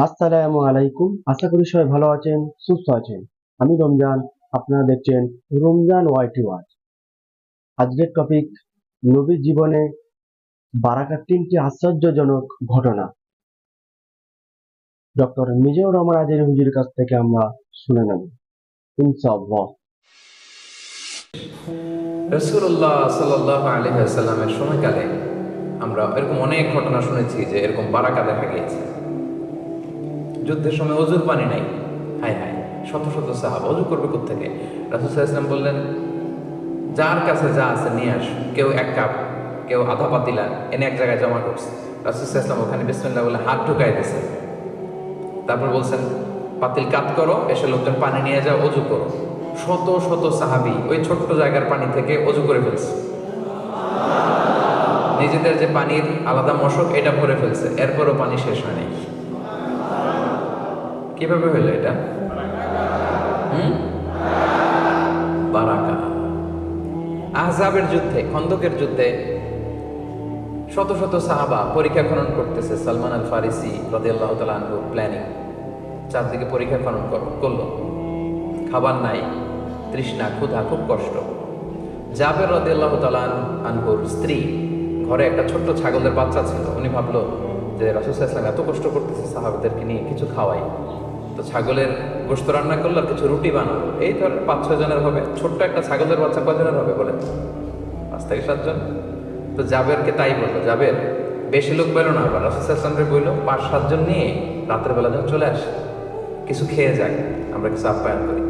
আসসালামু আলাইকুম। আশা করি সবাই ভালো আছেন, সুস্থ আছেন। আমি রমজান, আপনারা দেখছেন রমজান ওয়াইটি ওয়াচ। আজকের টপিক, নবীর জীবনে বারাকার 3টি আশ্চর্যজনক ঘটনা। ডক্টর মিজানুর রহমান আজহারী হুজুরের কাছ থেকে আমরা শুনে নেব ইনশাআল্লাহ। রাসূলুল্লাহ সাল্লাল্লাহু আলাইহি ওয়াসাল্লামের সময়কালে আমরা এরকম অনেক ঘটনা শুনেছি যে এরকম বারাকা দেখা গিয়েছে। যুদ্ধের সময় অজুর পানি নাই, হায় হায়, শত শত সাহাবা অজু করবে কোত্থেকে? রাসূল সাল্লাল্লাহু আলাইহি ওয়াসাল্লাম বললেন, যার কাছে যা আছে নিয়ে আস। কেউ 1 কাপ, কেউ আধা পাতিলা এনে এক জায়গায় জমা করছে। রাসূল সাল্লাল্লাহু আলাইহি ওয়াসাল্লাম ওখানে বিসমিল্লাহ বলে হাত ঢুকাই দিয়েছেন। তারপর বলছেন, পাতিল কাত করো, এসে লোকজন পানি নিয়ে যাও, অজু করো। শত শত সাহাবী ওই ছোট্ট জায়গার পানি থেকে অজু করে ফেলছে। নিজেদের যে পানির আলাদা মশক এটা ভরে ফেলছে, এরপরও পানি শেষ হয়নি। কিভাবে হইলো এটা? হুম, বারাকা। আহজাবের যুদ্ধে, খন্দকের যুদ্ধে শত শত সাহাবা পরীক্ষা খনন করতেছে। সালমান আল ফারিসি রাদিয়াল্লাহু তাআলা আনহু প্ল্যানিং, চারদিকে পরীক্ষা খনন করলো। খাবার নাই, তৃষ্ণা, ক্ষুধা, খুব কষ্ট। জাবের রাদিয়াল্লাহু তাআলা আনহুর স্ত্রী, ঘরে একটা ছোট্ট ছাগলের বাচ্চা ছিল। উনি ভাবলো যে রাসূল সাল্লাল্লাহু আলাইহি ওয়াসাল্লাম এত কষ্ট করতেছে, সাহাবাদেরকে নিয়ে কিছু খাওয়াই। তো ছাগলের গোশত রান্না করলো আর কিছু রুটি বানালো। এই ধর 5-6 জনের হবে। ছোট্ট একটা ছাগলের বাচ্চা কয়জনের হবে বলেন? 5 থেকে 7 জন। তো জাবেরকে তাই বললো, জাবের বেশি লোক বেরো না, আবার রাসূল সাল্লাল্লাহু আলাইহি ওয়াসাল্লাম বললো 5-7 জন নিয়ে রাতের বেলা যেন চলে আসে, কিছু খেয়ে যাক, আমরা কিছু আপ্যায়ন করি।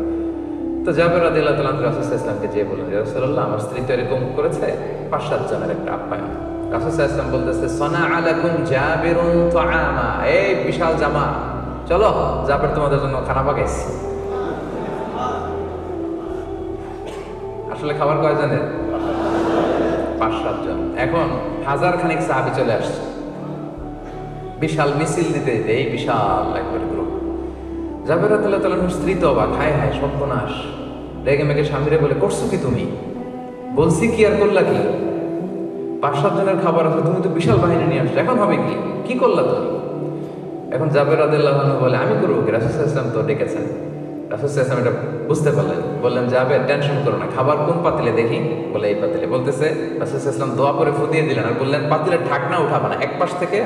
তো জাবের রাদিয়াল্লাহু তাআলা রাসূল সাল্লাল্লাহু আলাইহি ওয়াসাল্লামকে যেয়ে বললেন, ইয়া রাসূলুল্লাহ, আমার স্ত্রী তো এরকম করেছে, 5-7 জনের একটা আপ্যায়ন। রাসূল সাল্লাল্লাহু আলাইহি ওয়াসাল্লাম বলতেছে, সানা আলাকুম জাবিরুন তাআমা, এই বিশাল জামা, চলো জাবের তোমাদের জন্য খানা পাকাইছি। আসলে খাবার কয়জনের? 5-7 জন। এখন 1000 খানিক সাহাবী চলে আসছে, বিশাল মিছিল দিতে দিতে, এই বিশাল একবার গ্রুপ। জাবের রাদিয়াল্লাহু তাআলার স্ত্রী তো অবাক, হায় হায় সর্বনাশ। রেগে মেগে স্বামীরে বলে, করছো কি তুমি? বলছি কি আর করলা কি? 5-7 জনের খাবার আছে, তুমি তো বিশাল বাহিনী নিয়ে আসছো, এখন হবে কি? কি করলা তুমি? এখন জাবের রাদিয়াল্লাহু আনহু বলে, আমি করবো কি? রাসূল সাল্লাল্লাহু আলাইহি ওয়াসাল্লাম তো ডেকেছেন। রাসূল সাল্লাল্লাহু আলাইহি ওয়াসাল্লাম এটা বুঝতে পারলেন, বললেন, জাবের টেনশন করো না, খাবার কোন পাতিলে দেখি? বলে এই পাতিলে। বলতেছে, রাসূল সাল্লাল্লাহু আলাইহি ওয়াসাল্লাম দোয়া করে ফু দিয়ে দিলেন আর বললেন, পাতিলের ঢাকনা উঠাবা না, এক পাশ থেকে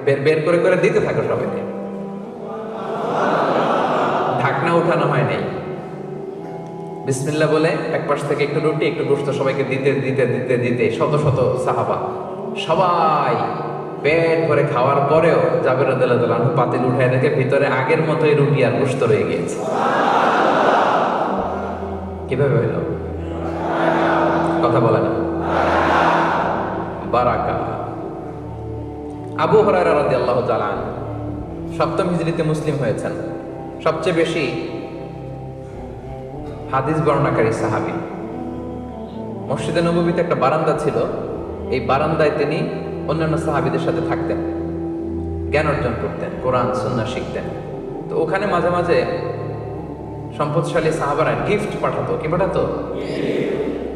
বের বের করে করে দিতে থাকো সবাইকে। ঢাকনা উঠানো হয় নাই। বিসমিল্লাহ বলে এক পাশ থেকে একটু রুটি একটু গোশত সবাইকে দিতে দিতে দিতে দিতে শত শত সাহাবা সবাই পেট ভরে খাওয়ার পরেও জাবের রাদিয়াল্লাহু তাআলা আনহু পাতিল উঠায় দেখে ভিতরে আগের মতোই রুটি আর গোশত রয়ে গিয়েছে। কিভাবে হইল? কথা বলে না। বারাকা। আবু হুরায়রা রাদিয়াল্লাহু তাআলা আনহু 7ম হিজরিতে মুসলিম হয়েছেন, সবচেয়ে বেশি হাদিস বর্ণনাকারী সাহাবী। মসজিদে নববীতে একটা বারান্দা ছিল, এই বারান্দায় তিনি অন্যান্য সাহাবীদের সাথে থাকতেন, জ্ঞান অর্জন করতেন, কোরআন সুন্নাহ শিখতেন। তো ওখানে মাঝে মাঝে সম্পদশালী সাহাবারা গিফট পাঠাতো। কি পাঠাতো?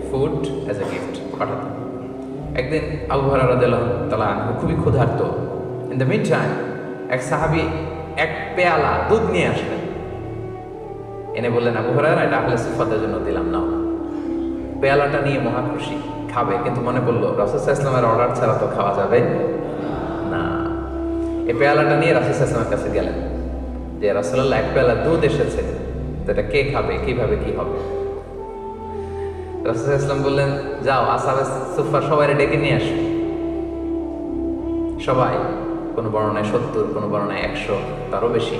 ফুড অ্যাজ এ গিফট পাঠাতো। একদিন আবু হুরায়রা রাদিয়াল্লাহু তাআলা আনহু খুবই ক্ষুধার্ত। ইন দ্য মিড টাইম এক সাহাবী এক পেয়ালা দুধ নিয়ে আসলেন, এনে বললেন, আবু হুরায়রা, এটা আহলে সুফফাদের জন্য দিলাম, নাও। পেয়ালাটা নিয়ে মহা খুশি, খাবে, কিন্তু মনে পড়লো রাসূল সাল্লাল্লাহু আলাইহি ওয়াসাল্লামের অর্ডার ছাড়া তো খাওয়া যাবে না। এই পেয়ালাটা নিয়ে রাসূল সাল্লাল্লাহু আলাইহি ওয়াসাল্লামের কাছে গেলেন যে, রাসূলুল্লাহ, এক পেয়ালা দুধ এসেছে, তো এটা কে খাবে, কিভাবে কি হবে? রাসূল সাল্লাল্লাহু আলাইহি ওয়াসাল্লাম বললেন, যাও আসহাবে সুফফা সবাইকে ডেকে নিয়ে আসো। সবাই, কোনো বর্ণনায় 70, কোনো বর্ণনায় 100, তারও বেশি,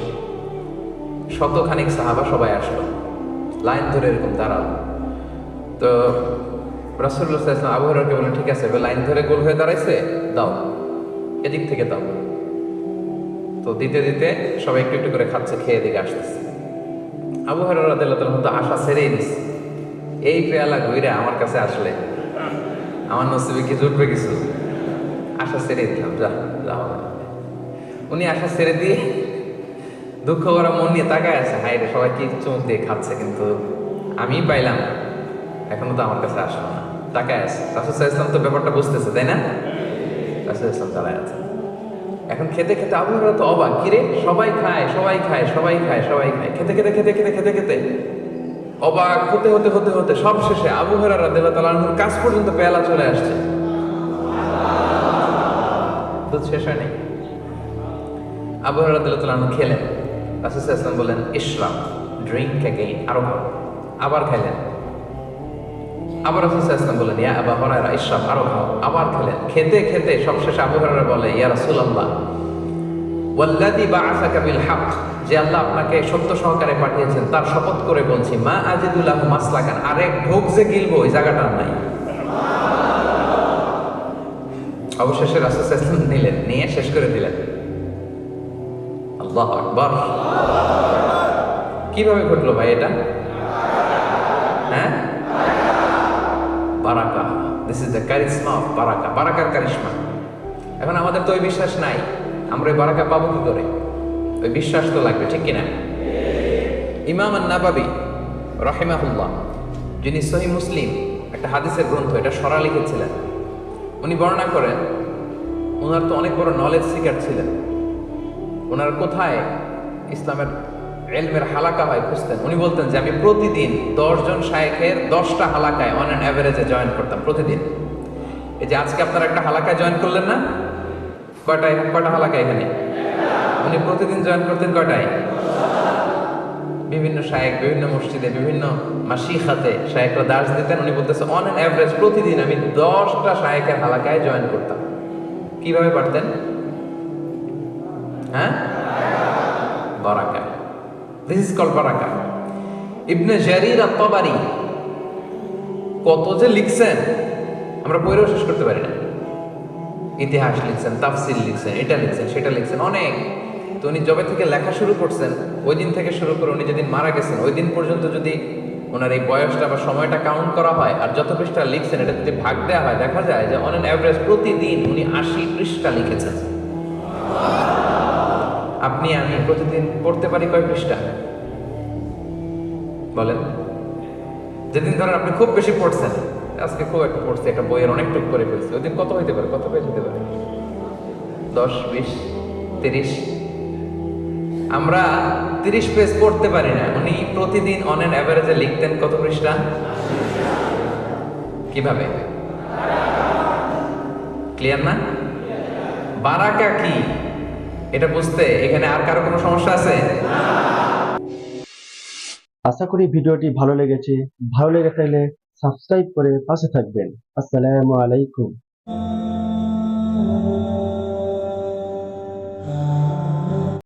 শতখানিক সাহাবা সবাই আসলো, লাইন ধরে এরকম দাঁড়ালো। তো রাসূলুল্লাহ সাল্লাল্লাহু আলাইহি ওয়াসাল্লাম আবু হুরায়রাকে বললেন, ঠিক আছে, লাইন ধরে গোল হয়ে দাঁড়াইছে, দাও, এদিক থেকে দাও। তো দিতে দিতে সবাই একটু একটু করে খাচ্ছে, খেয়ে দিকে আসতেছে। আবু হুরায়রা রাদিয়াল্লাহু তাআলা তো আশা ছেড়েই দিছে, এই পেয়ালা ঘুরে আমার কাছে আসলে আমার নসিবে কি জুটবে কিছু? আশা ছেড়ে দিলাম, যা যাও। উনি আশা ছেড়ে দিয়ে দুঃখ করা মন নিয়ে তাকায় আছে, হায় রে, সবাই কি চমক দিয়ে খাচ্ছে, কিন্তু আমি পাইলাম, এখনো তো আমার কাছে আসলো না। তাকায় আছে। রাসূল সাল্লাল্লাহু আলাইহি ওয়াসাল্লাম তো ব্যাপারটা বুঝতেছে, তাই না? রাসূল সাল্লাল্লাহু আলাইহি ওয়াসাল্লাম দাঁড়ায় আছে। এখন খেতে খেতে আবু হুরায়রা তো অবাক, কিরে সবাই খায় সবাই খায় সবাই খায় সবাই খায়, খেতে খেতে খেতে খেতে খেতে খেতে অবাক হতে হতে হতে হতে সব শেষে আবু হুরায়রা রাদিয়াল্লাহু তাআলা আনহুর কাছ পর্যন্ত পেয়ালা চলে আসছে, দুধ শেষ হয়নি। আবু হুরায়রা রাদিয়াল্লাহু তাআলা আনহু খেলেন, রাসূল সাল্লাল্লাহু আলাইহি ওয়াসাল্লাম বলেন ইশরাব, ড্রিঙ্ক অ্যাগেইন, আরো খাও। আবার খাইলেন। আবার রাসূল সাল্লাল্লাহু আলাইহি ওয়াসাল্লাম বলেন ইয়া আবু হুরায়রা ইশরাব, আরো খাও। আবার খেলেন। খেতে খেতে সবশেষে আবু হুরায়রা বলে ইয়া রাসূলুল্লাহ ওয়াল্লাযী বা'আসাকা বিল হক, যে আল্লাহ আপনাকে সত্য সহকারে পাঠিয়েছেন তার শপথ করে বলছি, মা আজিদু লাহু মাসলাকান, আরেক ঢোক যে গিলবো ওই জায়গাটা আর নাই। অবশেষে রাসূল সাল্লাল্লাহু আলাইহি ওয়াসাল্লাম নিলেন, নিয়ে শেষ করে দিলেন। আল্লাহু আকবার। কিভাবে ঘটলো ভাই এটা? হ্যাঁ, বারাকা। This is the charisma of বারাকা, বারাকার কারিশমা। এখন আমাদের তো ওই বিশ্বাস নাই, আমরা ওই বারাকা পাবো কি করে? ওই বিশ্বাস তো লাগবে, ঠিক কিনা? ইমাম আন-নাবাবী রাহিমাহুল্লাহ, যিনি সহিহ মুসলিম একটা হাদিসের গ্রন্থ, এটা সরা লিখেছিলেন, উনি বর্ণনা করেন ওনার তো অনেক বড় নলেজ সিকার ছিলেন। ওনার কোথায় ইসলামের ইলমের হালাকা হয় খুঁজতেন। উনি বলতেন যে আমি প্রতিদিন 10 জন শায়েখের 10টা হালাকায় অন অ্যান অ্যাভারেজে জয়েন করতাম প্রতিদিন। এই যে আজকে আপনারা একটা হালাকায় জয়েন করলেন না, কয়টা হালাকা এখানে? উনি প্রতিদিন জয়েন করতেন কয়টায়? বিভিন্ন শায়েখ, বিভিন্ন মসজিদে, বিভিন্ন মাশিখাতে শায়েখরা দার্স দিতেন। উনি বলতেছে অন অ্যান অ্যাভারেজ প্রতিদিন আমি 10টা শায়েখের হালাকায় জয়েন করতাম। কিভাবে পারতেন? হ্যাঁ, বারাকা। দিস ইজ কল্ড বারাকা। ইবনে জারির আত-তাবারি কত যে লিখছেন আমরা পড়েও শেষ করতে পারি না। ইতিহাস লিখছেন, তাফসির লিখছেন, এটা লিখছেন, সেটা লিখছেন, অনেক। তো উনি যবে থেকে লেখা শুরু করছেন ওই দিন থেকে শুরু করে উনি যেদিন মারা গেছেন ওই দিন পর্যন্ত যদি ওনার এই বয়সটা বা সময়টা কাউন্ট করা হয় আর যত পৃষ্ঠা লিখছেন এটা যদি ভাগ দেওয়া হয়, দেখা যায় যে অন অ্যান অ্যাভারেজ প্রতিদিন উনি 80 পৃষ্ঠা লিখেছেন। আপনি আমি প্রতিদিন পড়তে পারি কয় পৃষ্ঠা বলেন? যেদিন ধরেন আপনি খুব বেশি পড়ছেন, আজকে খুব একটা পড়ছে, একটা বইয়ের অনেকটুকু করে ফেলছে, ওই দিন কত হইতে পারে, কত পেজ হতে পারে? 10, 20, 30। আমরা 30 পেজ পড়তে পারি না। উনি প্রতিদিন অন অ্যান অ্যাভারেজে লিখতেন কত পৃষ্ঠা? কিভাবে? ক্লিয়ার না? বারাকা কি এটা বুঝতে এখানে আর কারো কোনো সমস্যা আছে? আশা করি ভিডিওটি ভালো লেগেছে। ভালো লেগে থাকলে সাবস্ক্রাইব করে পাশে থাকবেন। আসসালামু আলাইকুম।